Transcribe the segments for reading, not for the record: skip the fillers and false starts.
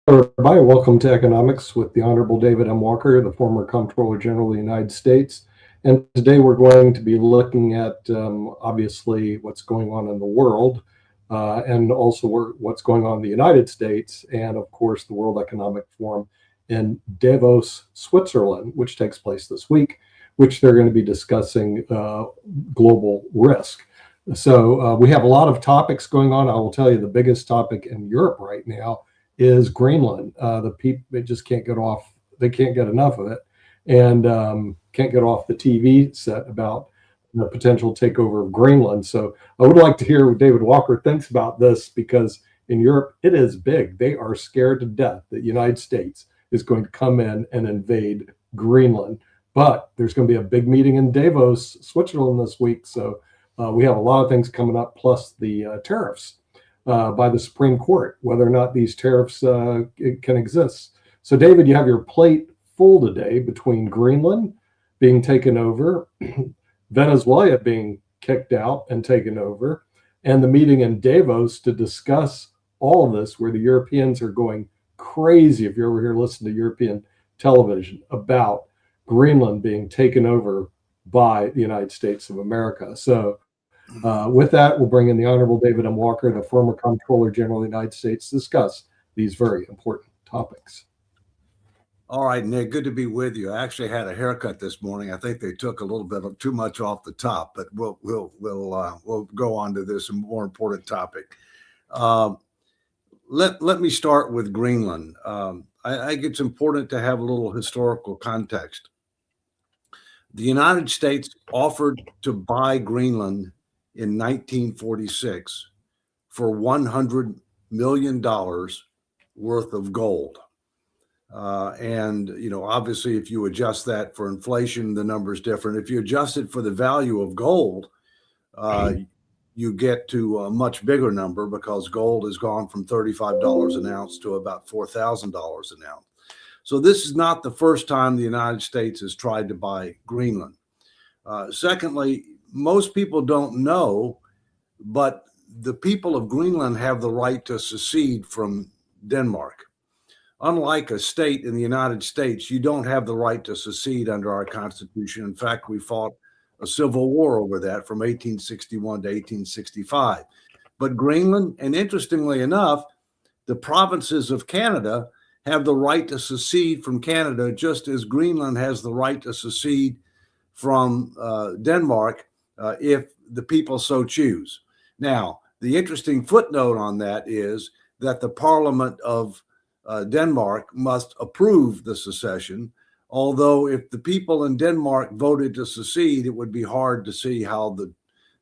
Everybody, welcome to Economics with the Honorable David M. Walker, the former Comptroller General of the United States. And today we're going to be looking at obviously what's going on in the world and also what's going on in the United States and, of course, the World Economic Forum in Davos, Switzerland, which takes place this week, which they're going to be discussing global risk. So we have a lot of topics going on. I will tell you the biggest topic in Europe right now is Greenland. The people, they just can't get off. They can't get enough of it, and can't get off the TV set about the potential takeover of Greenland. So I would like to hear what David Walker thinks about this, because in Europe it is big. They are scared to death that the United States is going to come in and invade Greenland. But there's going to be a big meeting in Davos, Switzerland this week. So we have a lot of things coming up, plus the tariffs by the Supreme Court, whether or not these tariffs can exist. So, David, you have your plate full today between Greenland being taken over, Venezuela being kicked out and taken over, and the meeting in Davos to discuss all of this, where the Europeans are going crazy, if you're over here listening to European television, about Greenland being taken over by the United States of America. So, with that, we'll bring in the Honorable David M. Walker, the former Comptroller General of the United States, to discuss these very important topics. All right, Nick, good to be with you. I actually had a haircut this morning. I think they took a little bit of too much off the top, but we'll go on to this more important topic. Let me start with Greenland. I think it's important to have a little historical context. The United States offered to buy Greenland in 1946 for $100 million worth of gold. And, you know, obviously, if you adjust that for inflation, the number is different. If you adjust it for the value of gold, you get to a much bigger number, because gold has gone from $35 an ounce to about $4,000 an ounce. So this is not the first time the United States has tried to buy Greenland. Secondly, most people don't know, but the people of Greenland have the right to secede from Denmark. Unlike a state in the United States, you don't have the right to secede under our Constitution. In fact, we fought a civil war over that from 1861 to 1865. But Greenland, and interestingly enough, the provinces of Canada have the right to secede from Canada, just as Greenland has the right to secede from Denmark if the people so choose. Now, the interesting footnote on that is that the Parliament of Denmark must approve the secession, although if the people in Denmark voted to secede, it would be hard to see how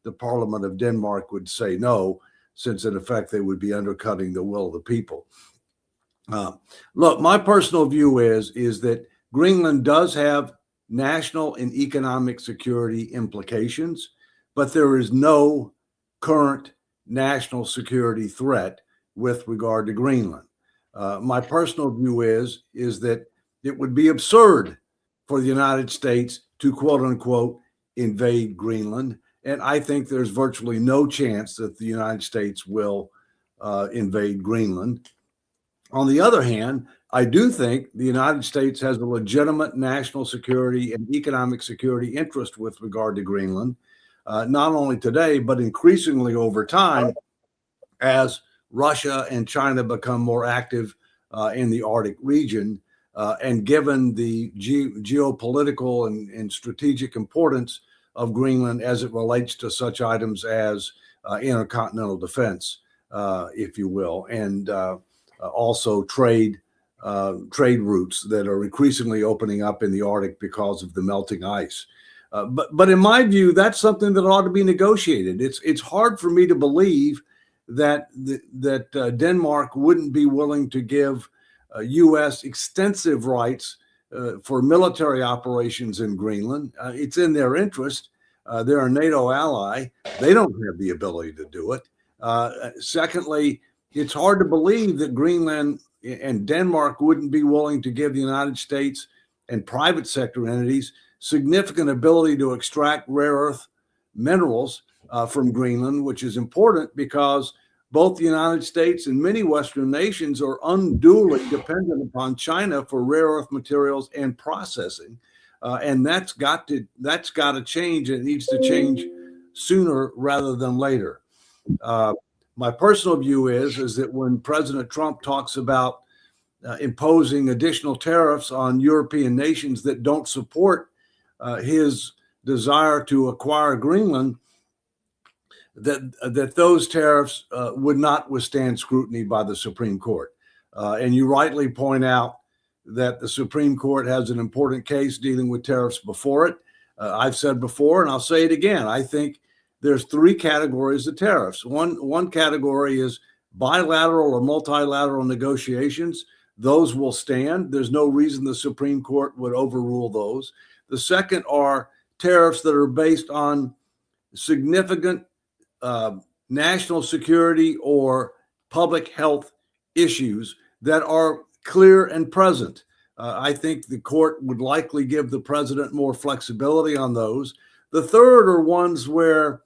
the Parliament of Denmark would say no, since in effect they would be undercutting the will of the people. Look, my personal view is that Greenland does have national and economic security implications, but there is no current national security threat with regard to Greenland. My personal view is that it would be absurd for the United States to, quote unquote, invade Greenland. And I think there's virtually no chance that the United States will invade Greenland. On the other hand, I do think the United States has a legitimate national security and economic security interest with regard to Greenland, not only today, but increasingly over time, as Russia and China become more active in the Arctic region, and given the geopolitical and strategic importance of Greenland as it relates to such items as intercontinental defense, if you will, and also trade routes that are increasingly opening up in the Arctic because of the melting ice. But in my view, that's something that ought to be negotiated. It's hard for me to believe that Denmark wouldn't be willing to give U.S. extensive rights for military operations in Greenland. It's in their interest. They're a NATO ally. They don't have the ability to do it. Secondly, it's hard to believe that Greenland and Denmark wouldn't be willing to give the United States and private sector entities significant ability to extract rare earth minerals from Greenland, which is important because both the United States and many Western nations are unduly dependent upon China for rare earth materials and processing, and that's got to change. It needs to change sooner rather than later. My personal view is that when President Trump talks about imposing additional tariffs on European nations that don't support his desire to acquire Greenland, that those tariffs would not withstand scrutiny by the Supreme Court. And you rightly point out that the Supreme Court has an important case dealing with tariffs before it. I've said before, and I'll say it again, I think there's three categories of tariffs. One category is bilateral or multilateral negotiations. Those will stand. There's no reason the Supreme Court would overrule those. The second are tariffs that are based on significant national security or public health issues that are clear and present. I think the court would likely give the president more flexibility on those. The third are ones where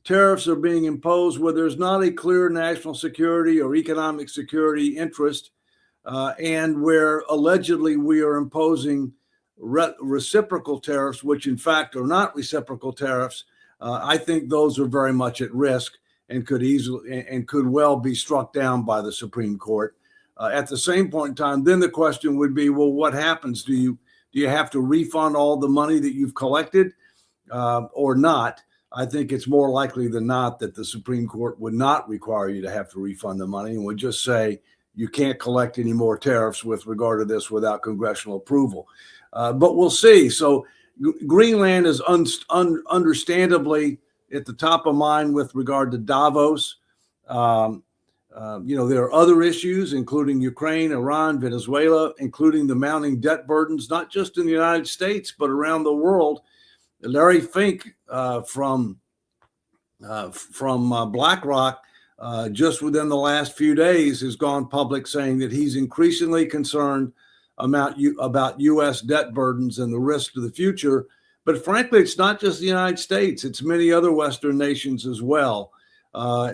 tariffs are being imposed where there's not a clear national security or economic security interest, and where allegedly we are imposing reciprocal tariffs, which in fact are not reciprocal tariffs. I think those are very much at risk and could well be struck down by the Supreme Court. At the same point in time, then the question would be, well, what happens? Do you have to refund all the money that you've collected or not? I think it's more likely than not that the Supreme Court would not require you to have to refund the money and would just say you can't collect any more tariffs with regard to this without congressional approval. But we'll see. So Greenland is understandably at the top of mind with regard to Davos. There are other issues, including Ukraine, Iran, Venezuela, including the mounting debt burdens, not just in the United States, but around the world. Larry Fink from BlackRock just within the last few days has gone public saying that he's increasingly concerned about U.S. debt burdens and the risk to the future. But frankly, it's not just the United States. It's many other Western nations as well.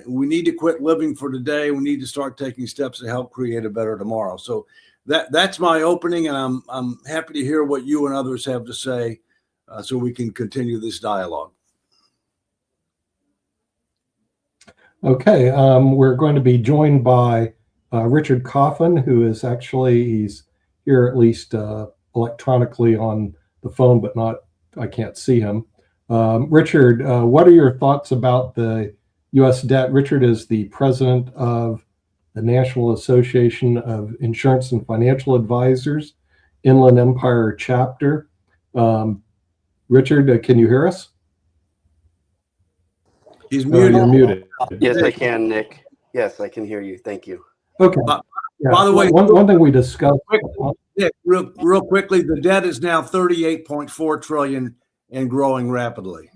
We need to quit living for today. We need to start taking steps to help create a better tomorrow. So that's my opening, and I'm happy to hear what you and others have to say so we can continue this dialogue. Okay, we're going to be joined by Richard Coffin, who is he's here at least electronically on the phone, but I can't see him. Richard, what are your thoughts about the U.S. debt? Richard is the president of the National Association of Insurance and Financial Advisors, Inland Empire Chapter. Richard, can you hear us? He's muted. You're muted. Yes, I can, Nick. Yes, I can hear you. Thank you. Okay. By the way, one thing we discussed. Nick, real quickly, the debt is now $38.4 trillion and growing rapidly.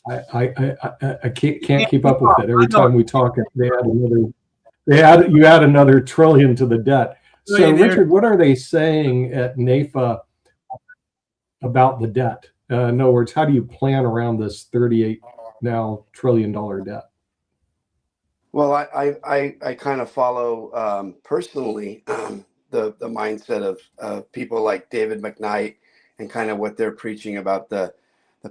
I can't keep up with it. Every time we talk, you add another trillion to the debt. So, Richard, what are they saying at NAFA about the debt? In other words, how do you plan around this $38 trillion debt? Well, I kind of follow personally the mindset of people like David McKnight and kind of what they're preaching about the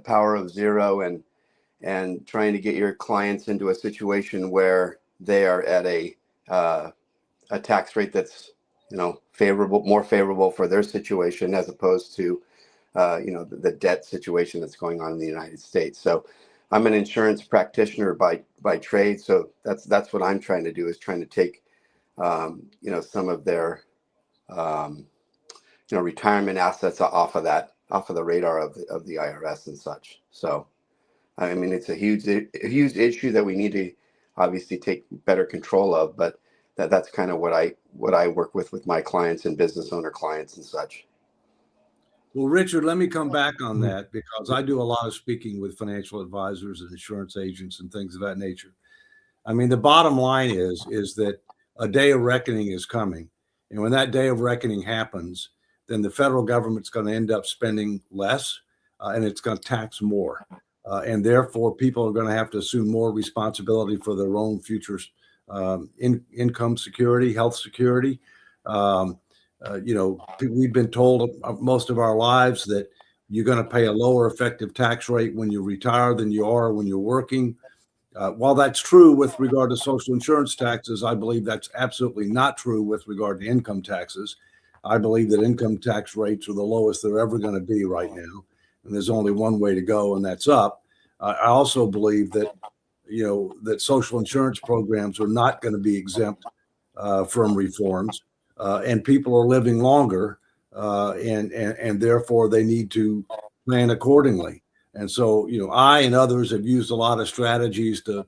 power of zero and trying to get your clients into a situation where they are at a tax rate that's more favorable for their situation as opposed to the debt situation that's going on in the United States. So I'm an insurance practitioner by trade. So that's what I'm trying to do, is trying to take, some of their, retirement assets off of the radar of the IRS and such. So, I mean, it's a huge issue that we need to obviously take better control of, but that's kind of what I work with my clients and business owner clients and such. Well, Richard, let me come back on that, because I do a lot of speaking with financial advisors and insurance agents and things of that nature. I mean, the bottom line is that a day of reckoning is coming. And when that day of reckoning happens, then the federal government's going to end up spending less and it's going to tax more. and therefore people are going to have to assume more responsibility for their own futures, income security, health security. We've been told most of our lives that you're going to pay a lower effective tax rate when you retire than you are when you're working. While that's true with regard to social insurance taxes, I believe that's absolutely not true with regard to income taxes. I believe that income tax rates are the lowest they're ever going to be right now, and there's only one way to go, and that's up. I also believe that that social insurance programs are not going to be exempt from reforms, and people are living longer, and therefore they need to plan accordingly. And so, I and others have used a lot of strategies to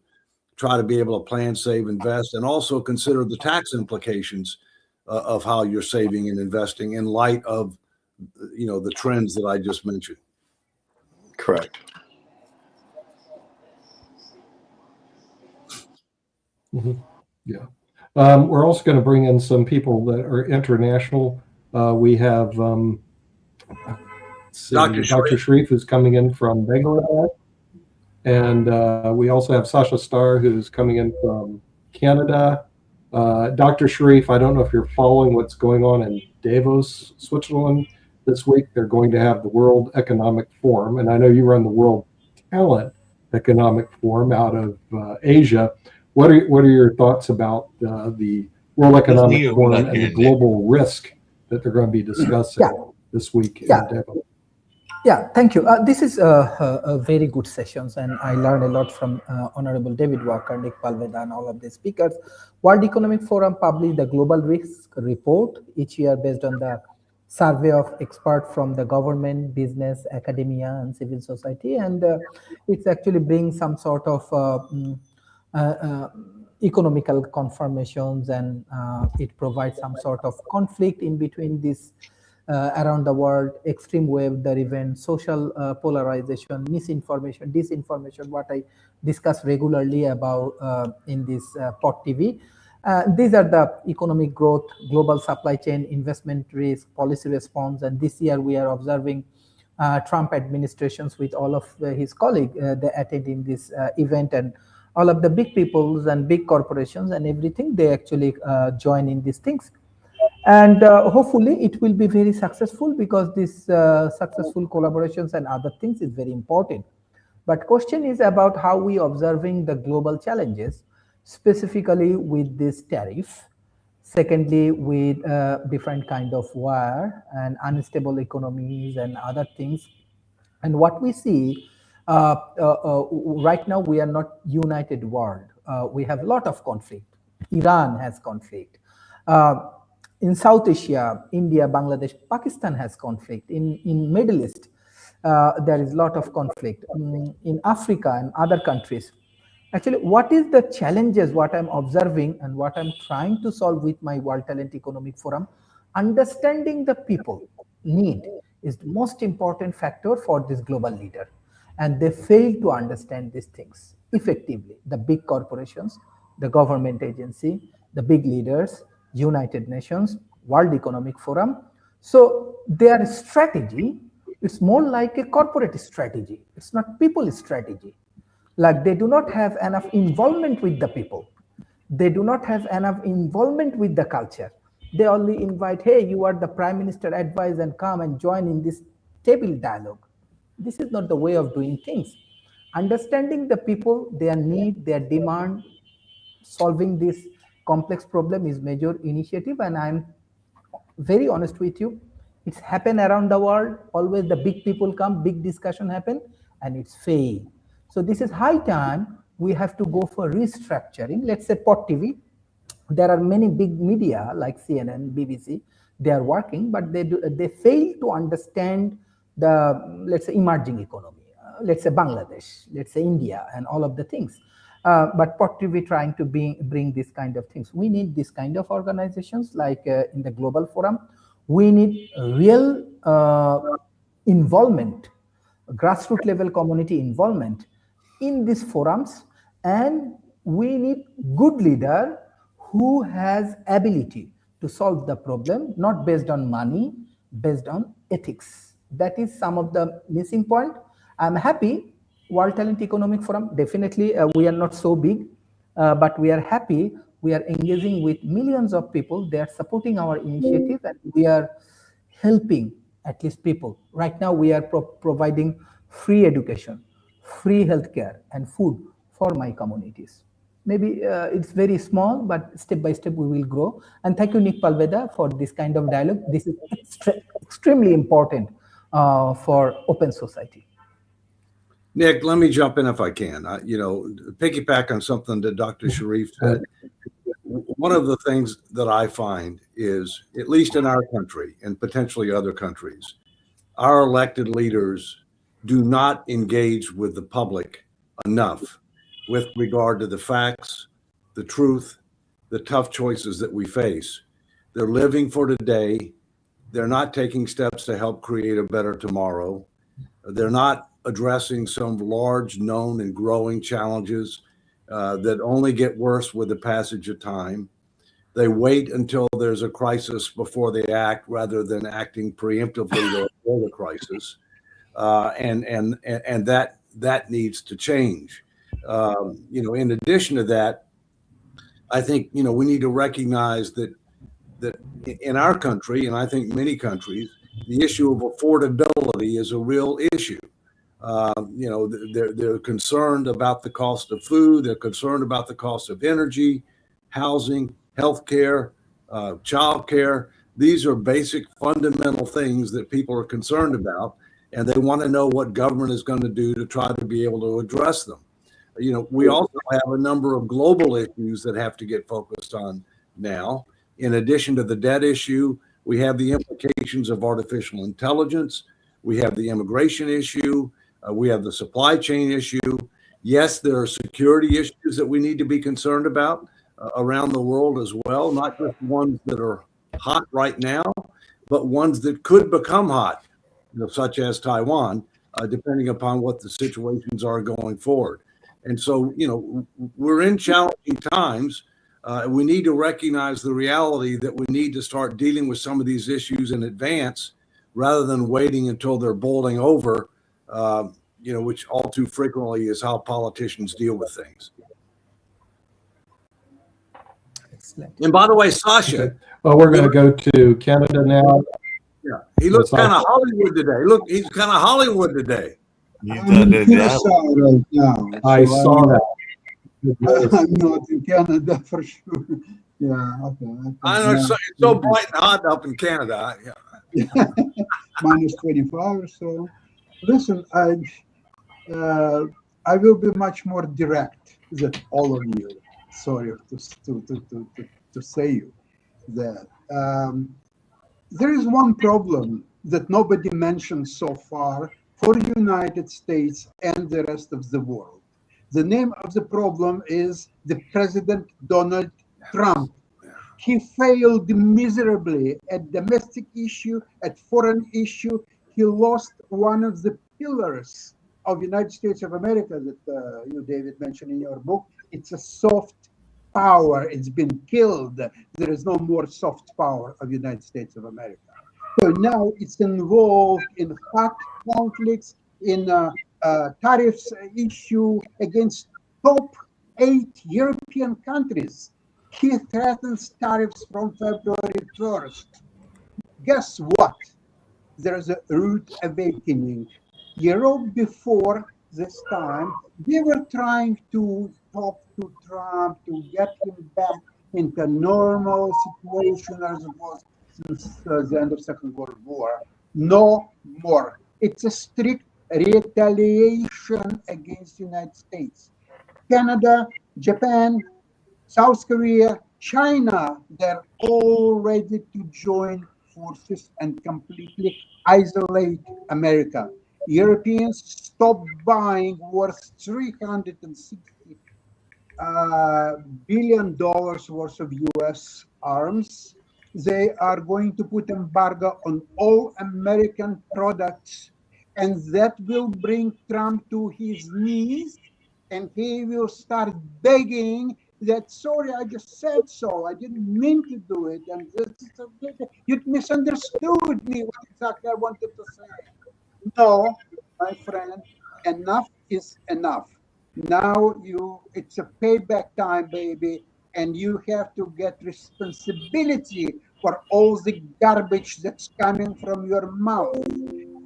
try to be able to plan, save, invest, and also consider the tax implications of how you're saving and investing in light of, the trends that I just mentioned. Correct. Mm-hmm. Yeah. We're also going to bring in some people that are international. We have Dr. Sharif, who's coming in from Bangladesh. And we also have Sasha Starr, who's coming in from Canada. Dr. Sharif, I don't know if you're following what's going on in Davos, Switzerland this week. They're going to have the World Economic Forum. And I know you run the World Talent Economic Forum out of Asia. What are your thoughts about the World Economic Forum and the global risk that they're going to be discussing this week in Davos? Yeah, thank you. This is a very good sessions, and I learned a lot from Honorable David Walker, Nick Palveda, and all of the speakers. World Economic Forum published the Global Risk Report each year based on the survey of experts from the government, business, academia, and civil society, and it actually brings some sort of economical confirmations, and it provides some sort of conflict in between this around the world, extreme weather events, social polarization, misinformation, disinformation, what I discuss regularly about in this POT TV. These are the economic growth, global supply chain, investment risk, policy response, and this year we are observing Trump administrations with all of his colleagues, they attend in this event, and all of the big peoples and big corporations and everything, they actually join in these things. And hopefully it will be very successful, because this successful collaborations and other things is very important. But question is about how we observing the global challenges, specifically with this tariff. Secondly, with different kind of war and unstable economies and other things. And what we see right now, we are not united world. We have a lot of conflict. Iran has conflict. In South Asia, India, Bangladesh, Pakistan has conflict. In Middle East, there is a lot of conflict. In Africa and other countries. Actually, what is the challenges, what I'm observing and what I'm trying to solve with my World Talent Economic Forum? Understanding the people need is the most important factor for this global leader. And they fail to understand these things effectively. The big corporations, the government agency, the big leaders, United Nations, World Economic Forum. So their strategy, it's more like a corporate strategy. It's not people strategy. Like they do not have enough involvement with the people. They do not have enough involvement with the culture. They only invite, hey, you are the Prime Minister advice and come and join in this table dialogue. This is not the way of doing things. Understanding the people, their need, their demand, solving this complex problem is major initiative, and I'm very honest with you. It's happened around the world. Always the big people come, big discussion happen, and it's fail. So this is high time we have to go for restructuring. Let's say POT TV. There are many big media like CNN, BBC. They are working, but they fail to understand the, let's say, emerging economy. Let's say Bangladesh, let's say India, and all of the things. But POT TV trying to bring this kind of things. We need this kind of organizations like in the Global Forum. We need real involvement, grassroots level community involvement in these forums, and we need good leader who has ability to solve the problem, not based on money, based on ethics. That is some of the missing point. I'm happy World Talent Economic Forum, definitely we are not so big, but we are happy. We are engaging with millions of people. They are supporting our initiative, and we are helping at least people. Right now, we are providing free education, free healthcare, and food for my communities. Maybe it's very small, but step by step we will grow. And thank you, Nick Palveda, for this kind of dialogue. This is extremely important for open society. Nick, let me jump in if I can. Piggyback on something that Dr. Sharif said. One of the things that I find is, at least in our country and potentially other countries, our elected leaders do not engage with the public enough with regard to the facts, the truth, the tough choices that we face. They're living for today. They're not taking steps to help create a better tomorrow. They're not addressing some large, known, and growing challenges that only get worse with the passage of time. They wait until there's a crisis before they act, rather than acting preemptively to avoid a crisis, and that needs to change. In addition to that, I think we need to recognize that in our country, and I think many countries, the issue of affordability is a real issue. They're concerned about the cost of food. They're concerned about the cost of energy, housing, healthcare, childcare. These are basic fundamental things that people are concerned about, and they want to know what government is going to do to try to be able to address them. We also have a number of global issues that have to get focused on now. In addition to the debt issue, we have the implications of artificial intelligence. We have the immigration issue. We have the supply chain issue. Yes, there are security issues that we need to be concerned about around the world as well, not just ones that are hot right now, but ones that could become hot, such as Taiwan, depending upon what the situations are going forward. And so, we're in challenging times. We need to recognize the reality that we need to start dealing with some of these issues in advance, rather than waiting until they're boiling over, which all too frequently is how politicians deal with things. Excellent. And by the way, Sasha. Okay. Well, we're going to go to Canada now. Yeah, he looks kind of Hollywood today. Look, he's kind of Hollywood today. I'm in Curacao right now. I saw that. I'm not in Canada for sure. Yeah, okay. I know it's so bright and hot up in Canada. Yeah. Minus 25 or so. Listen, I will be much more direct than all of you. Sorry to say you that. There is one problem that nobody mentioned so far for the United States and the rest of the world. The name of the problem is the President Donald Trump. He failed miserably at domestic issue, at foreign issue. He lost one of the pillars of the United States of America that you, David, mentioned in your book. It's a soft power. It's been killed. There is no more soft power of the United States of America. So now it's involved in hot conflicts, in tariffs issue against top 8 European countries. He threatens tariffs from February 1st. Guess what? There's a rude awakening. Europe before this time, they were trying to talk to Trump to get him back into normal situation as it was since the end of Second World War. No more. It's a strict retaliation against the United States. Canada, Japan, South Korea, China, they're all ready to join forces and completely isolate America. Europeans stopped buying worth $360 billion worth of US arms. They are going to put embargo on all American products, and that will bring Trump to his knees, and he will start begging that, sorry, I just said so. I didn't mean to do it. And you misunderstood me, what exactly I wanted to say. No, my friend, enough is enough. Now it's a payback time, baby, and you have to get responsibility for all the garbage that's coming from your mouth.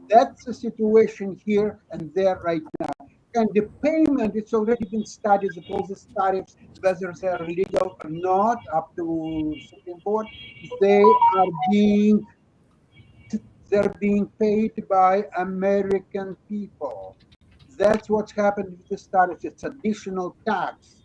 That's the situation here and there right now. And the payment, it's already been studied that all these tariffs, whether they're legal or not, up to Supreme Court, they are being they're being paid by American people. That's what's happened with the tariffs. It's additional tax.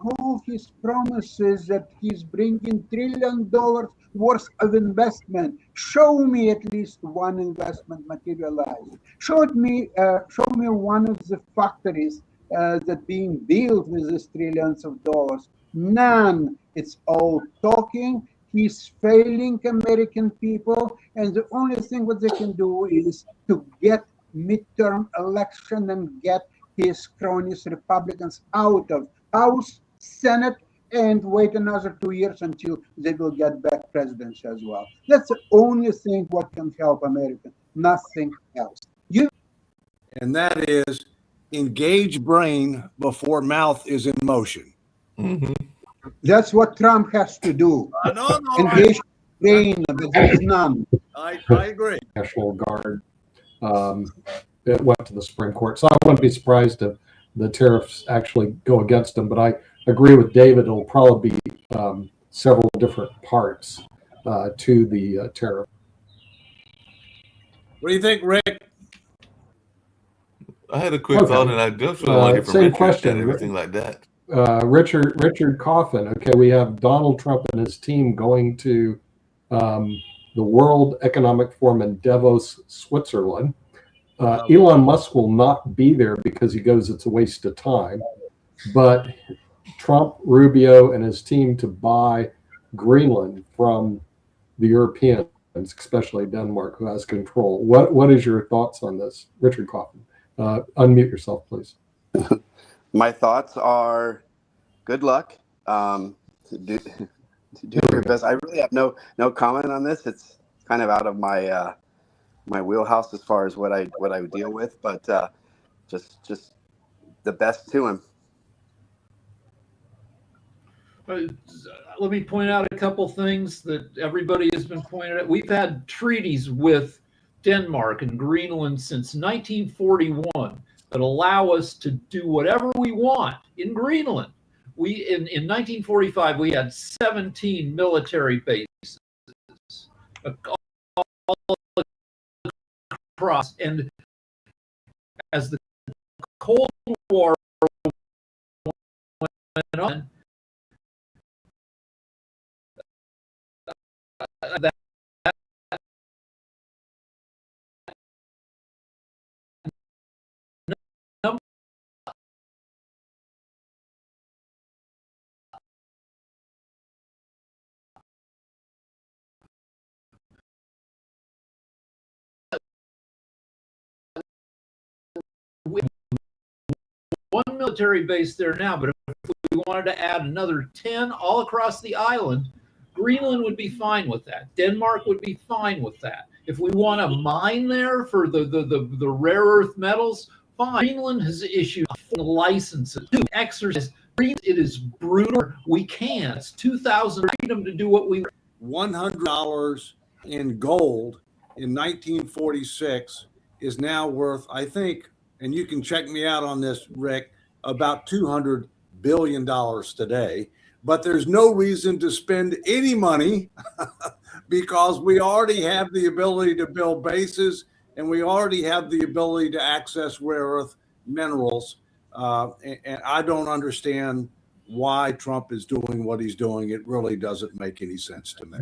All his promises that he's bringing $1 trillion worth of investment. Show me at least one investment materialized. Show me one of the factories that being built with these trillions of dollars. None. It's all talking. He's failing American people, and the only thing what they can do is to get midterm election and get his cronies Republicans out of House, Senate, and wait another 2 years until they will get back presidency as well. That's the only thing what can help America, nothing else. And that is engage brain before mouth is in motion. Mm-hmm. That's what Trump has to do. No, Engage brain, but there is none. I agree. National Guard. It went to the Supreme Court. So I wouldn't be surprised if the tariffs actually go against them. But I agree with David. It'll probably be several different parts to the tariff. What do you think, Rick? I had a quick thought, and I definitely want to get from same Richard question. and everything like that. Richard Coffin. Okay, we have Donald Trump and his team going to the World Economic Forum in Davos, Switzerland. Elon Musk will not be there because he goes, it's a waste of time. But Trump, Rubio, and his team to buy Greenland from the Europeans, especially Denmark, who has control. What is your thoughts on this, Richard Coffin? Unmute yourself, please. My thoughts are good luck. To do your best. I really have no comment on this. It's kind of out of my my wheelhouse as far as what I would deal with, but just the best to him. Let me point out a couple things that everybody has been pointed at. We've had treaties with Denmark and Greenland since 1941 that allow us to do whatever we want in Greenland. In 1945, we had 17 military bases all across. And as the Cold War went on, that one military base there now, but if we wanted to add another 10 all across the island, Greenland would be fine with that. Denmark would be fine with that. If we want to mine there for the rare earth metals, fine. Greenland has issued licenses to exercise. It is brutal. We can. It's 2,000 freedom to do what we want. $100 in gold in 1946 is now worth, I think, and you can check me out on this, Rick, about $200 billion today. But there's no reason to spend any money because we already have the ability to build bases and we already have the ability to access rare earth minerals. And I don't understand why Trump is doing what he's doing. It really doesn't make any sense to me.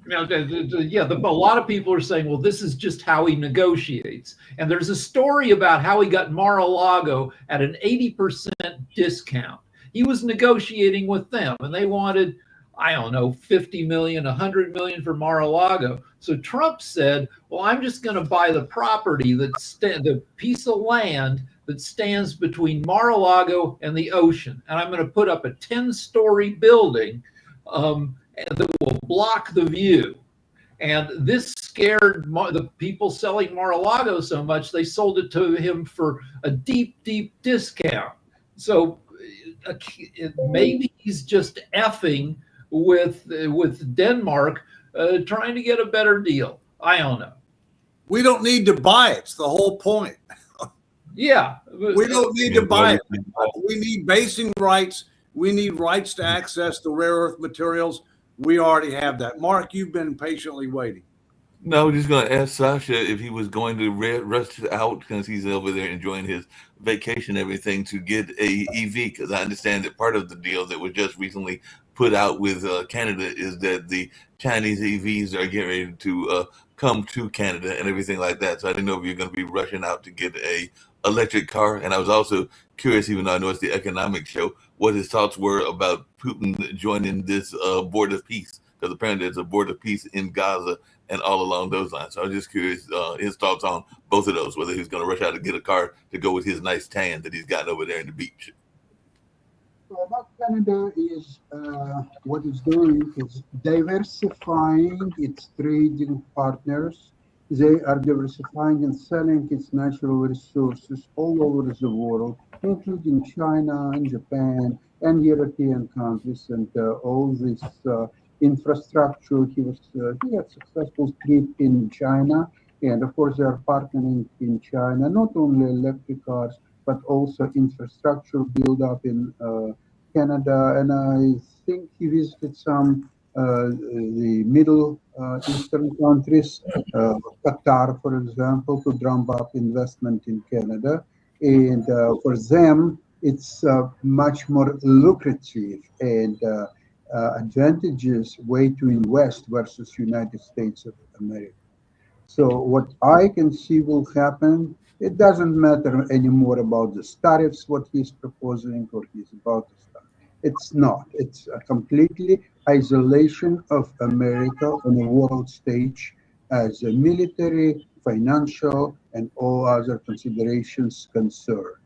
Now, a lot of people are saying, well, this is just how he negotiates. And there's a story about how he got Mar-a-Lago at an 80% discount. He was negotiating with them, and they wanted, I don't know, 50 million, 100 million for Mar-a-Lago. So Trump said, well, I'm just going to buy the property, the piece of land that stands between Mar-a-Lago and the ocean. And I'm going to put up a 10-story building that will block the view. And this scared the people selling Mar-a-Lago so much, they sold it to him for a deep, deep discount. So maybe he's just effing with Denmark, trying to get a better deal. I don't know. We don't need to buy it. It's the whole point. Yeah. We don't need to buy it. We need basing rights. We need rights to access the rare earth materials. We already have that. Mark, you've been patiently waiting. No, I was just going to ask Sasha if he was going to rush out because he's over there enjoying his vacation and everything to get a EV, because I understand that part of the deal that was just recently put out with Canada is that the Chinese EVs are getting ready to come to Canada and everything like that. So I didn't know if you're going to be rushing out to get a electric car. And I was also curious, even though I know it's the economic show, what his thoughts were about Putin joining this board of peace, because apparently there's a board of peace in Gaza and all along those lines. So I was just curious his thoughts on both of those, whether he's going to rush out to get a car to go with his nice tan that he's gotten over there in the beach. Well, what Canada is, what it's doing is diversifying its trading partners. They are diversifying and selling its natural resources all over the world, including China and Japan and European countries and all this infrastructure. He had successful trip in China, and of course they are partnering in China, not only electric cars, but also infrastructure build up in Canada. And I think he visited some the Middle Eastern countries, Qatar, for example, to drum up investment in Canada. And for them, it's much more lucrative and advantageous way to invest versus United States of America. So what I can see will happen, it doesn't matter anymore about the tariffs, what he's proposing or he's about to start. It's not. It's a completely isolation of America on a world stage as a military, financial, and all other considerations concerned.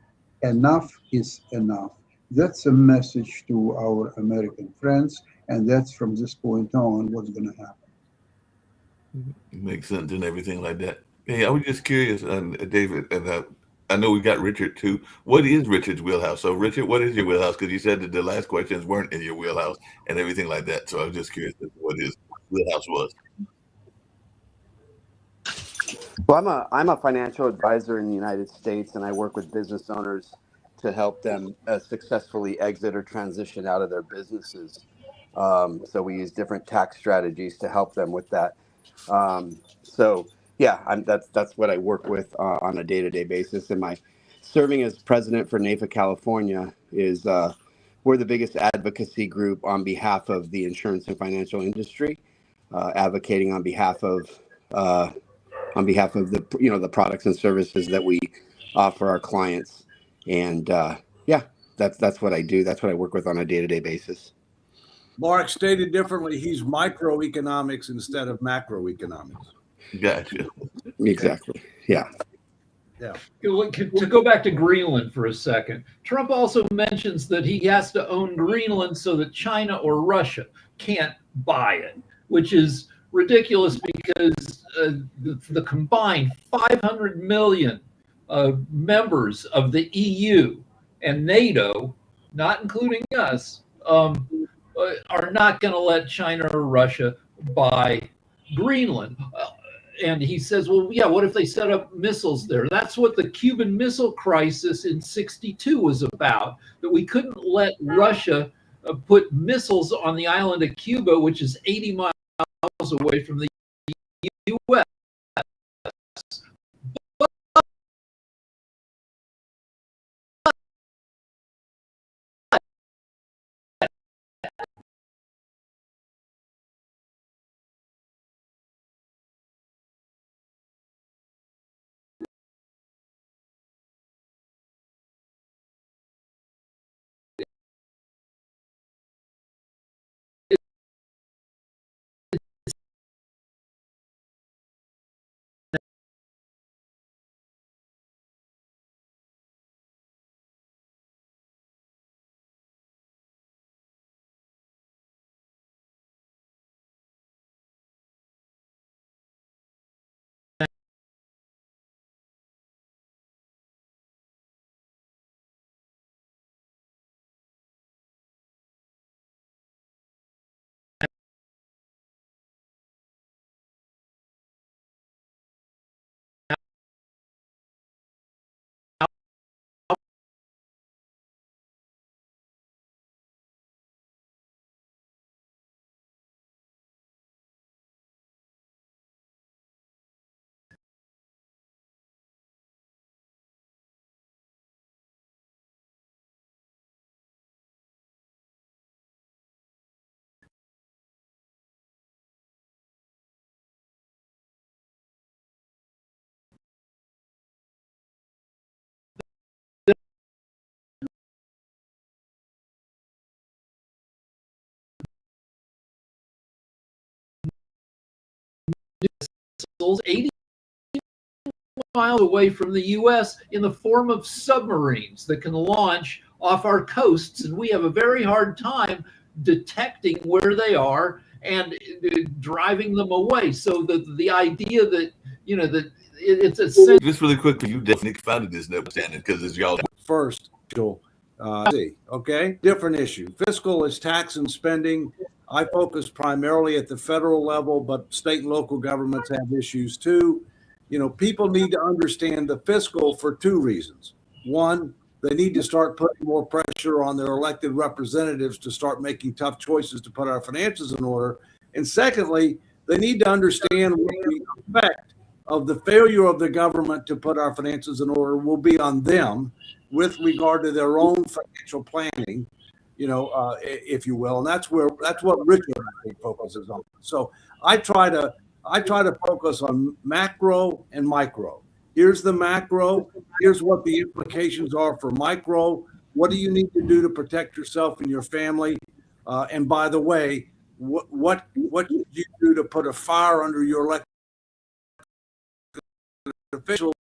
Enough is enough. That's a message to our American friends, and that's from this point on what's going to happen. Makes sense and everything like that. Hey, I was just curious, David, and I know we got Richard too. What is Richard's wheelhouse? So, Richard, what is your wheelhouse? Because you said that the last questions weren't in your wheelhouse and everything like that. So, I was just curious what his wheelhouse was. Well, I'm a financial advisor in the United States, and I work with business owners to help them successfully exit or transition out of their businesses. So we use different tax strategies to help them with that. So yeah, that's what I work with on a day-to-day basis. And my serving as president for NAFA California is we're the biggest advocacy group on behalf of the insurance and financial industry, advocating on behalf of the the products and services that we offer our clients. And yeah, that's what I do. That's what I work with on a day-to-day basis. Mark, stated differently, he's microeconomics instead of macroeconomics. Gotcha. Exactly. Yeah. Yeah. To go back to Greenland for a second, Trump also mentions that he has to own Greenland so that China or Russia can't buy it, which is ridiculous because the combined 500 million members of the EU and NATO, not including us, are not going to let China or Russia buy Greenland. And he says, well, yeah, what if they set up missiles there? That's what the Cuban Missile Crisis in '62 was about, that we couldn't let Russia put missiles on the island of Cuba, which is 80 miles away from the U.S. 80 miles away from the U.S. in the form of submarines that can launch off our coasts, and we have a very hard time detecting where they are and driving them away. So the idea that that it's a Just really quick, you definitely founded this understanding because it's y'all. First, okay, different issue. Fiscal is tax and spending. I focus primarily at the federal level, but state and local governments have issues too. People need to understand the fiscal for two reasons. One, they need to start putting more pressure on their elected representatives to start making tough choices to put our finances in order. And secondly, they need to understand what the effect of the failure of the government to put our finances in order will be on them with regard to their own financial planning, if you will. And that's what Richard focuses on. So I try to focus on macro and micro. Here's the macro. Here's what the implications are for micro. What do you need to do to protect yourself and your family? And by the way, what did you do to put a fire under your elected officials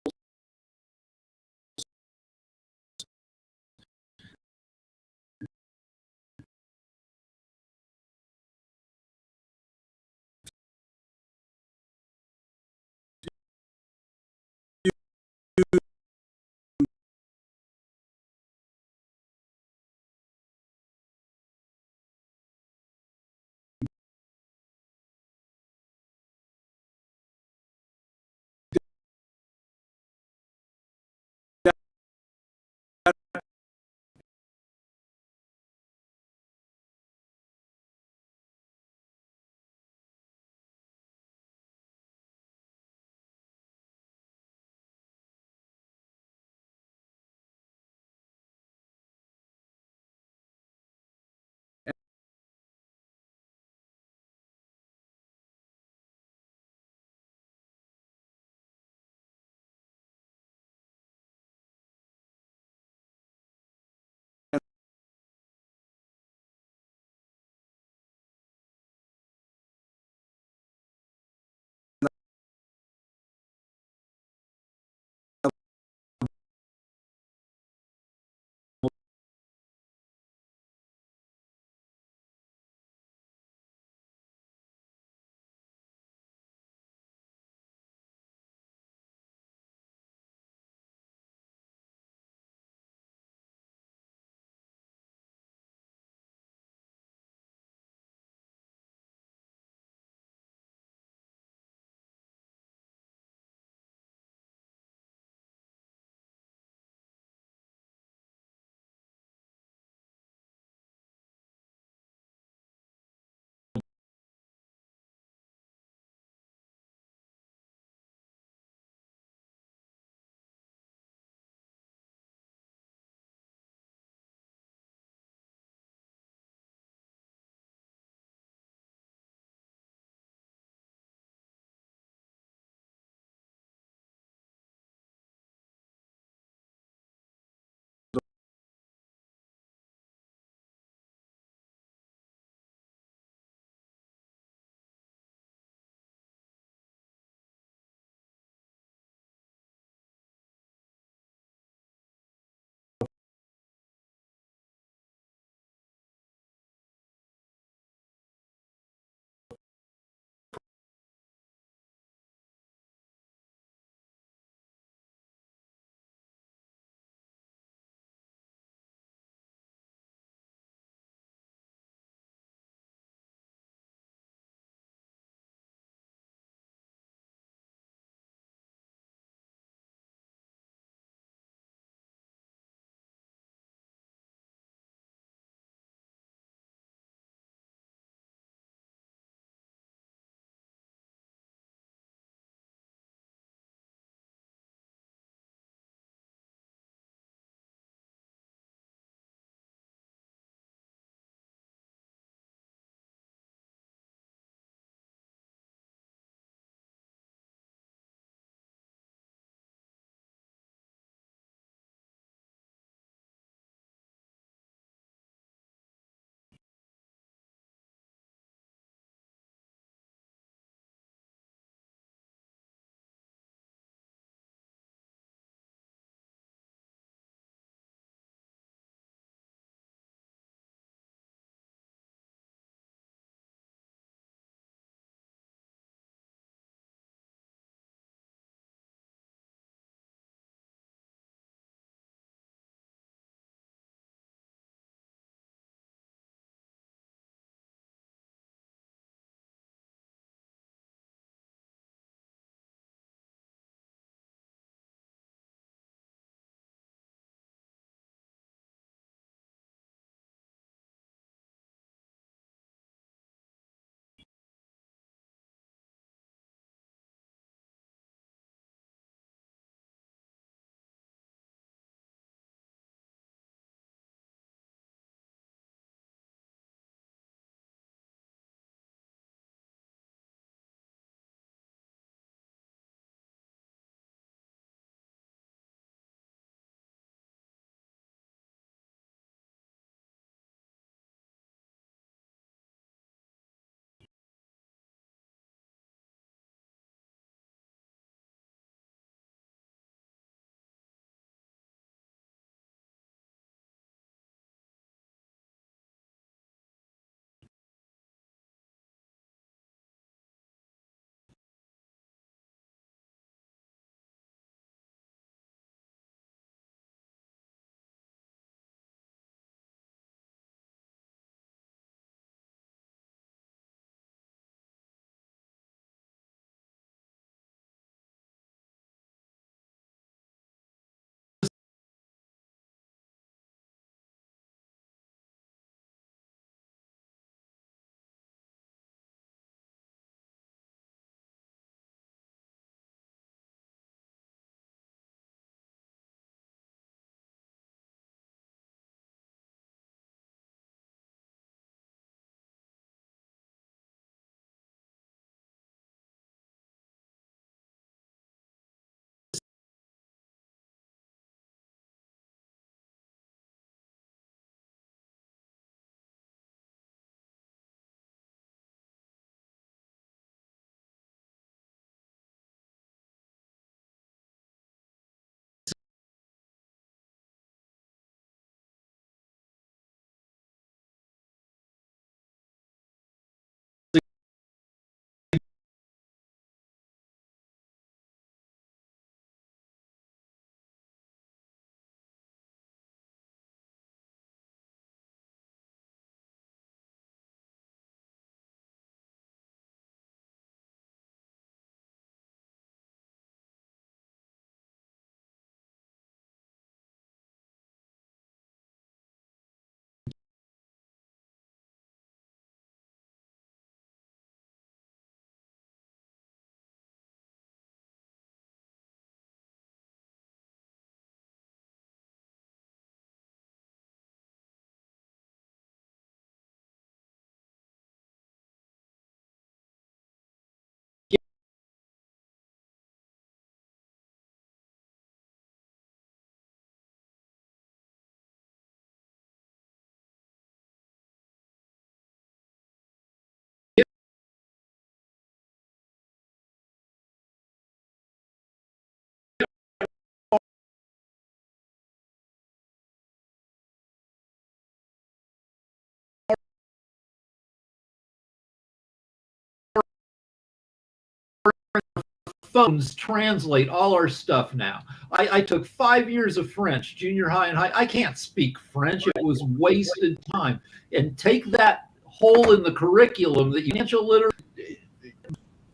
phones translate all our stuff now. I took 5 years of French, junior high and high. I can't speak French. It was wasted time. And take that hole in the curriculum that financial literacy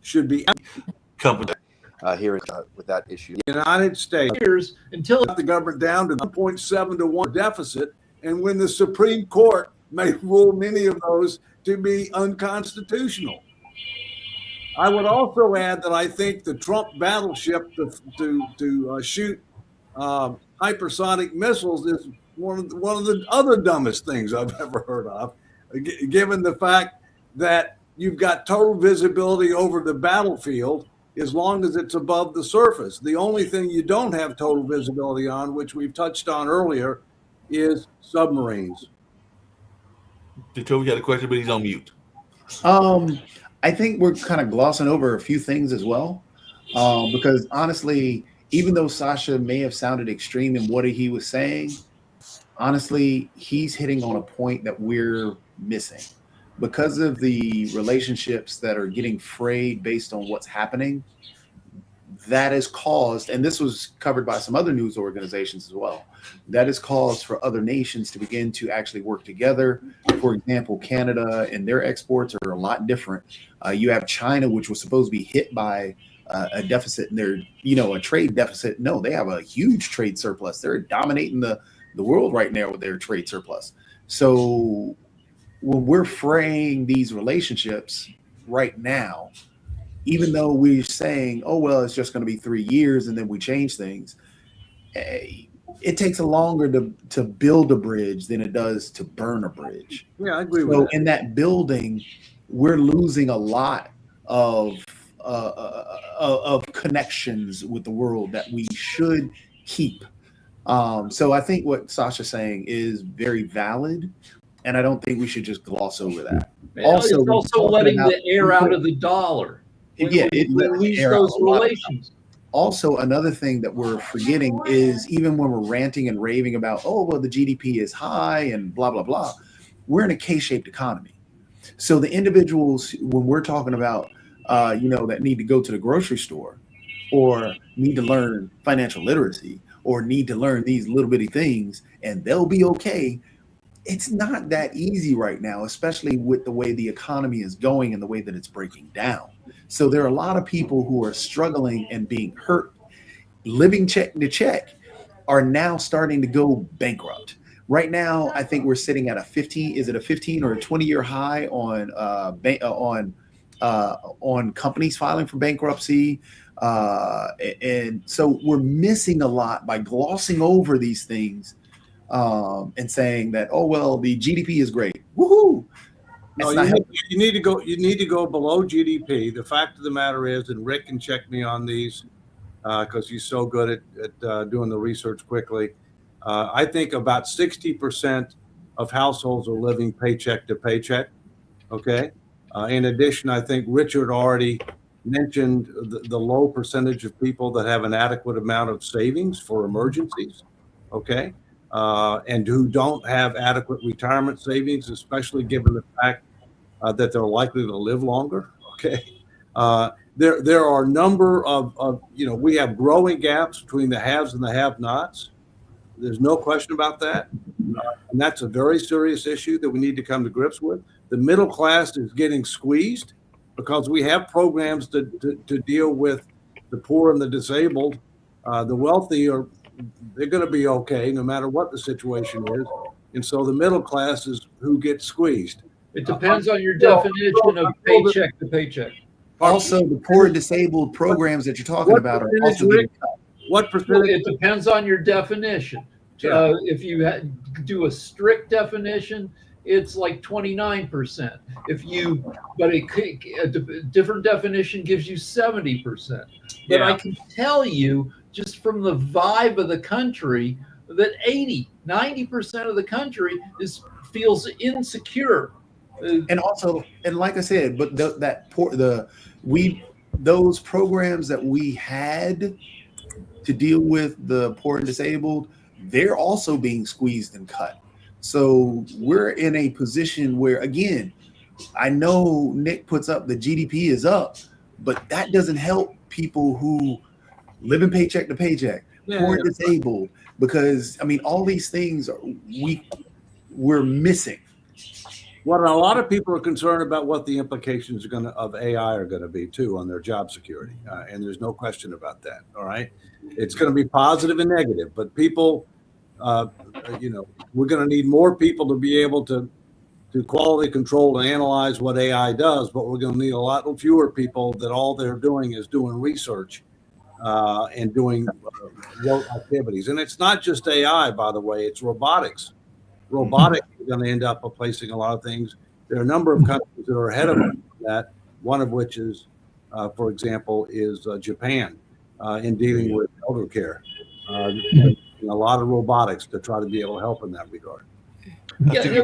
should be Company. Here with that issue. the United States years until got the government down to 1.7 to 1 deficit, and when the Supreme Court may rule many of those to be unconstitutional. I would also add that I think the Trump battleship to shoot hypersonic missiles is one of the other dumbest things I've ever heard of, given the fact that you've got total visibility over the battlefield as long as it's above the surface. The only thing you don't have total visibility on, which we've touched on earlier, is submarines. Jacoby got a question, but he's on mute. I think we're kind of glossing over a few things as well, because honestly, even though Sasha may have sounded extreme in what he was saying, honestly, he's hitting on a point that we're missing. Because of the relationships that are getting frayed based on what's happening, that has caused, and this was covered by some other news organizations as well, that has caused for other nations to begin to actually work together. For example, Canada and their exports are a lot different. You have China, which was supposed to be hit by a deficit in their, a trade deficit. No, they have a huge trade surplus. They're dominating the world right now with their trade surplus. So when we're fraying these relationships right now, even though we're saying, oh, well, it's just going to be 3 years and then we change things, it takes longer to build a bridge than it does to burn a bridge. Yeah, I agree with So that. in that building, we're losing a lot of connections with the world that we should keep. So I think what Sasha's saying is very valid, and I don't think we should just gloss over that. also, it's also letting about the air out of the dollar. Yeah, we lose those relations. Also, another thing that we're forgetting is even when we're ranting and raving about, oh, well, the GDP is high and blah, blah, blah, we're in a K-shaped economy. So the individuals, when we're talking about, that need to go to the grocery store or need to learn financial literacy or need to learn these little bitty things and they'll be okay. It's not that easy right now, especially with the way the economy is going and the way that it's breaking down. So there are a lot of people who are struggling and being hurt, living check to check, are now starting to go bankrupt. Right now, I think we're sitting at a 15 or a 20-year high on companies filing for bankruptcy. And so we're missing a lot by glossing over these things and saying that, oh, well, the GDP is great. Woohoo! No, you need to go below GDP. The fact of the matter is, and Rick can check me on these because he's so good at doing the research quickly. I think about 60% of households are living paycheck to paycheck. Okay. In addition, I think Richard already mentioned the low percentage of people that have an adequate amount of savings for emergencies. Okay. And who don't have adequate retirement savings, especially given the fact that they're likely to live longer. Okay. There are a number of we have growing gaps between the haves and the have-nots. There's no question about that. And that's a very serious issue that we need to come to grips with. The middle class is getting squeezed because we have programs to deal with the poor and the disabled. The wealthy they're going to be okay no matter what the situation is. And so the middle class is who gets squeezed. It depends on your definition of paycheck to paycheck. Also, the poor and disabled programs that you're talking about are also getting cut. What percentage? It depends on your definition. Yeah. If you do a strict definition, it's like 29%. But a different definition gives you 70%. But I can tell you, just from the vibe of the country, that 90% of the country feels insecure. And also, and like I said, but those programs that we had to deal with the poor and disabled, they're also being squeezed and cut. So we're in a position where, again, I know Nick puts up the GDP is up, but that doesn't help people who living paycheck to paycheck, poor and disabled, because I mean, all these things we're missing. What a lot of people are concerned about what the implications of AI are going to be too on their job security, and there's no question about that. All right, it's going to be positive and negative, but people, we're going to need more people to be able to quality control and analyze what AI does, but we're going to need a lot fewer people that all they're doing is doing research and doing work activities. And it's not just AI, by the way, it's robotics. Robotics is going to end up replacing a lot of things. There are a number of countries that are ahead of that, one of which is, for example, is Japan in dealing with elder care. And a lot of robotics to try to be able to help in that regard.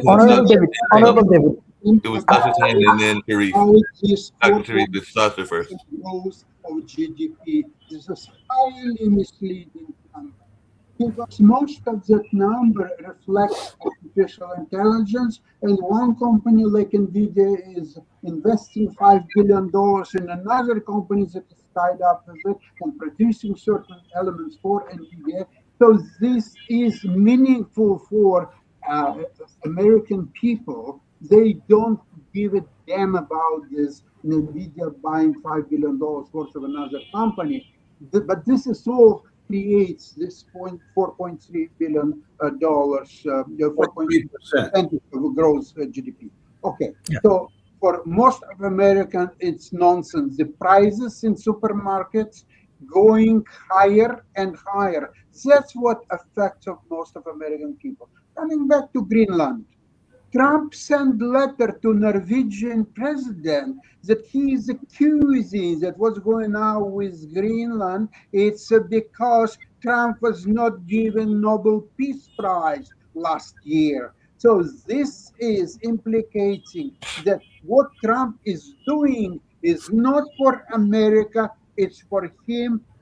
Honorable David. It was Dr. Tane and then Sharif. Dr. Sharif, it's Dr. first. Growth of GDP. This is highly misleading number because most of that number reflects artificial intelligence, and one company like NVIDIA is investing $5 billion in another company that is tied up with it and producing certain elements for NVIDIA. So this is meaningful for American people. They don't give a damn about this NVIDIA buying $5 billion worth of another company. But this is all creates this $4.3 billion, 4.3% of gross GDP. Okay, so for most of Americans, it's nonsense. The prices in supermarkets going higher and higher. That's what affects most of American people. Coming back to Greenland, Trump sent a letter to Norwegian president that he is accusing that what's going on with Greenland, it's because Trump was not given Nobel Peace Prize last year. So this is implicating that what Trump is doing is not for America, it's for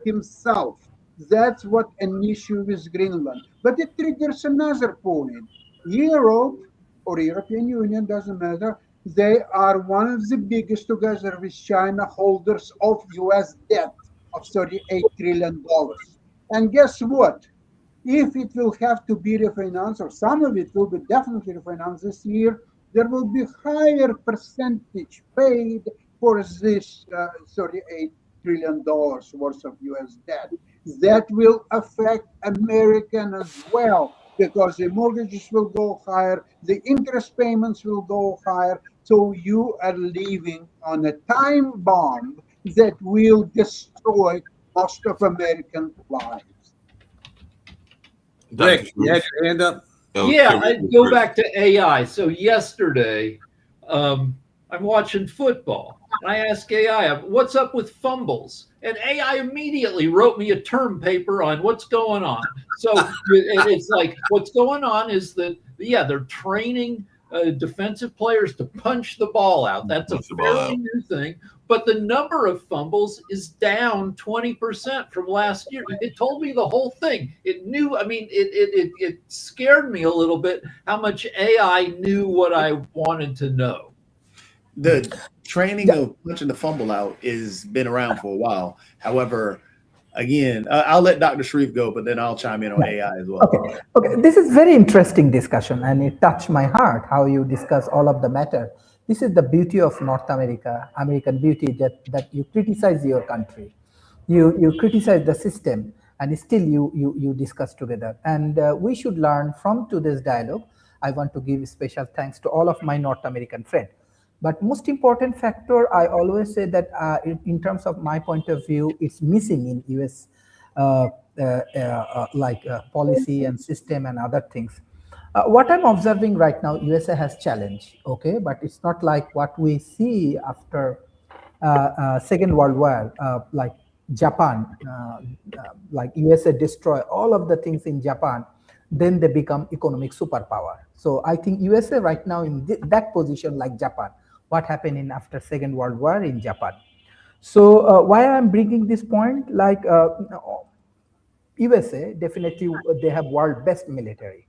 himself. That's what an issue with Greenland. But it triggers another point. Europe or European Union, doesn't matter, they are one of the biggest, together with China, holders of US debt of $38 trillion. And guess what? If it will have to be refinanced, or some of it will be definitely refinanced this year, there will be higher percentage paid for this $38 trillion worth of US debt. That will affect American as well, because the mortgages will go higher, the interest payments will go higher. So you are living on a time bomb that will destroy most of American lives. Rick, you had your hand up? Yeah, I go back to AI. So yesterday, I'm watching football. And I asked AI, what's up with fumbles? And AI immediately wrote me a term paper on what's going on. So it's like, what's going on is that, they're training defensive players to punch the ball out. That's a fairly new thing. But the number of fumbles is down 20% from last year. It told me the whole thing. It scared me a little bit how much AI knew what I wanted to know. The training of punching the fumble out has been around for a while. However, again, I'll let Dr. Sharif go, but then I'll chime in on AI as well. Okay. This is very interesting discussion, and it touched my heart how you discuss all of the matter. This is the beauty of North America, American beauty, that you criticize your country, you criticize the system, and still you discuss together. And we should learn from today's dialogue. I want to give special thanks to all of my North American friends. But most important factor, I always say that in terms of my point of view, it's missing in US policy and system and other things. What I'm observing right now, USA has challenge, okay, but it's not like what we see after Second World War, like Japan, like USA destroy all of the things in Japan, then they become economic superpower. So I think USA right now in that position like Japan, what happened in after Second World War in Japan. So why I'm bringing this point, like USA, definitely they have world best military.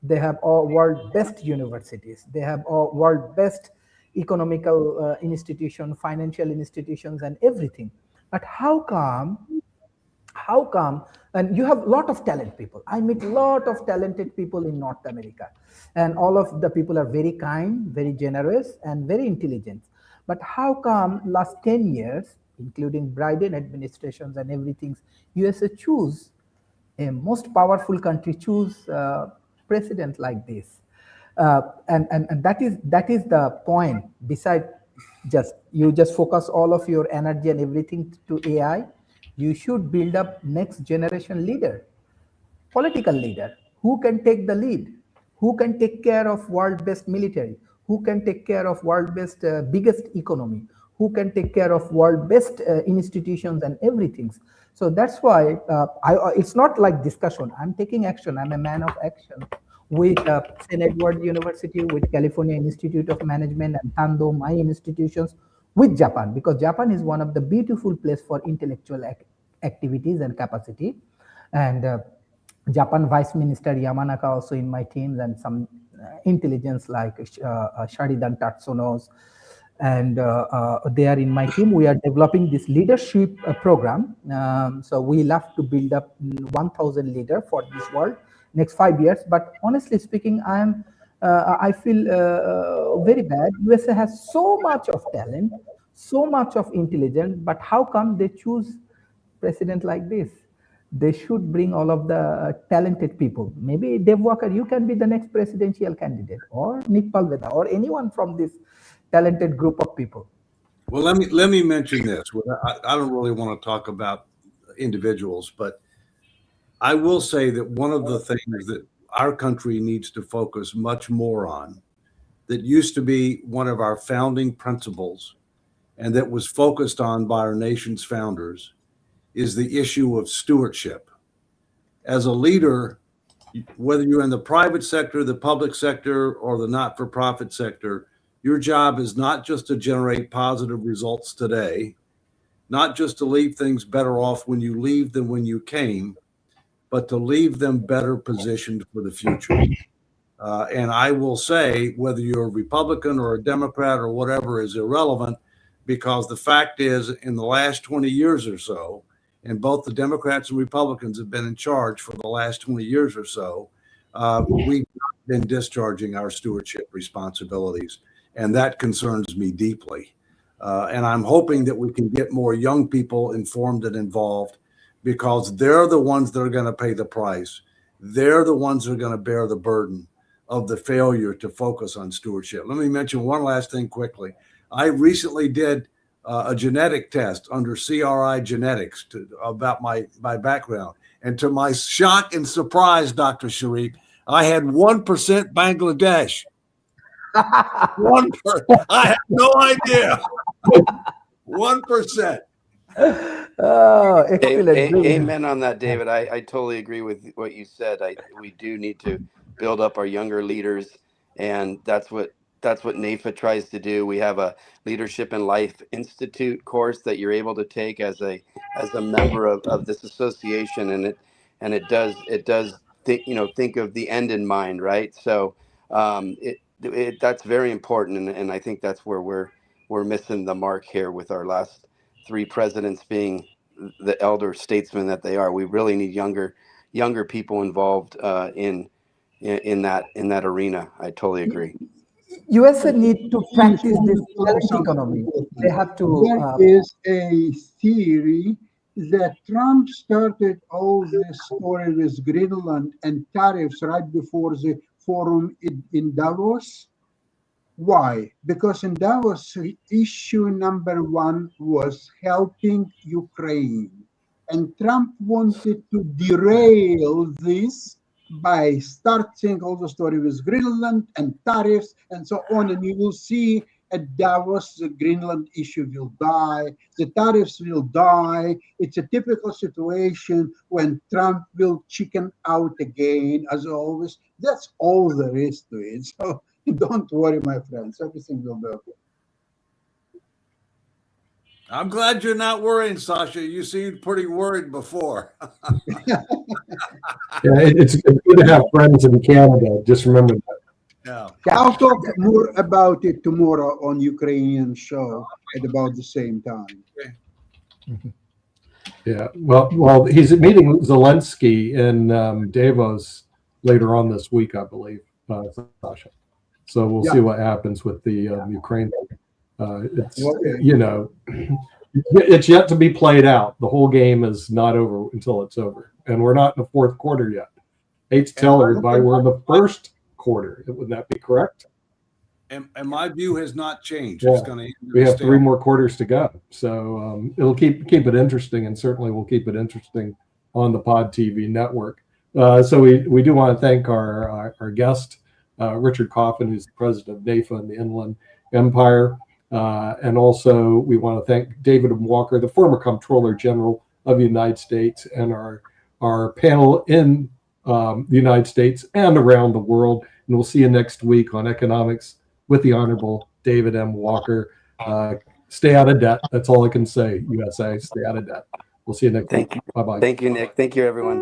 They have all world best universities. They have all world best economical institution, financial institutions, and everything. But how come, and you have a lot of talent people. I meet a lot of talented people in North America, and all of the people are very kind, very generous, and very intelligent. But how come last 10 years, including Biden administrations and everything, USA choose a most powerful country, choose president like this? And that is the point. Beside you just focus all of your energy and everything to AI, you should build up next generation leader, political leader, who can take the lead, who can take care of world best military, who can take care of world best biggest economy, who can take care of world best institutions and everything. So that's why it's not like discussion. I'm taking action. I'm a man of action with St. Edward University, with California Institute of Management and Tando, my institutions, with Japan, because Japan is one of the beautiful place for intellectual activities and capacity. And Japan Vice Minister Yamanaka also in my teams, and some intelligence like Sheridan Tatsuno's, and they are in my team. We are developing this leadership program. So we love to build up 1,000 leaders for this world next 5 years. But honestly speaking, I feel very bad. USA has so much of talent, so much of intelligence, but how come they choose president like this? They should bring all of the talented people. Maybe Dev Walker, you can be the next presidential candidate, or Nick Palveda, or anyone from this talented group of people. Well, let me mention this. I don't really want to talk about individuals, but I will say that one of the things that our country needs to focus much more on, that used to be one of our founding principles, and that was focused on by our nation's founders, is the issue of stewardship. As a leader, whether you're in the private sector, the public sector, or the not-for-profit sector, your job is not just to generate positive results today, not just to leave things better off when you leave than when you came, but to leave them better positioned for the future. And I will say, whether you're a Republican or a Democrat or whatever is irrelevant, because the fact is, in the last 20 years or so, and both the Democrats and Republicans have been in charge for the last 20 years or so, we've been discharging our stewardship responsibilities. And that concerns me deeply. And I'm hoping that we can get more young people informed and involved, because they're the ones that are going to pay the price. They're the ones that are going to bear the burden of the failure to focus on stewardship. Let me mention one last thing quickly. I recently did a genetic test under CRI Genetics about my background. And to my shock and surprise, Dr. Sharif, I had 1% Bangladesh. I have no idea. 1%. Oh, excellent. Amen on that, David. I totally agree with what you said. We do need to build up our younger leaders, and that's what NAFA tries to do. We have a Leadership in Life Institute course that you're able to take as a member of this association, and it does think of the end in mind, right? So that's very important, and I think that's where we're missing the mark here with our last three presidents being the elder statesmen that they are. We really need younger people involved in that arena. I totally agree. USA need to practice this talent economy. They have to. There is a theory that Trump started all this story with Greenland and tariffs right before the forum in Davos. Why? Because in Davos, issue number one was helping Ukraine. And Trump wanted to derail this by starting all the story with Greenland and tariffs and so on. And you will see at Davos, the Greenland issue will die, the tariffs will die. It's a typical situation when Trump will chicken out again, as always. That's all there is to it. So don't worry, my friends. Everything will be okay. I'm glad you're not worrying, Sasha. You seemed pretty worried before. Yeah, it's good to have friends in Canada. Just remember that. Yeah. I'll talk more about it tomorrow on Ukrainian show at about the same time. Yeah, well, he's meeting Zelensky in Davos later on this week, I believe, Sasha. So we'll see what happens with the Ukraine. It's it's yet to be played out. The whole game is not over until it's over, and we're not in the fourth quarter yet. Hate to tell everybody, we're in the first quarter. Would that be correct? And my view has not changed. Yeah. It's going to. We have 3 more quarters to go, so it'll keep it interesting, and certainly we'll keep it interesting on the Pod TV network. So we do want to thank our guest, Richard Coffin, who's the president of NAFA and the Inland Empire, and also we want to thank David M. Walker, the former Comptroller General of the United States, and our panel in the United States and around the world. And we'll see you next week on Economics with the Honorable David M. Walker. Stay out of debt. That's all I can say. USA, stay out of debt. We'll see you next week. Bye-bye. Thank you, Nick. Thank you, everyone.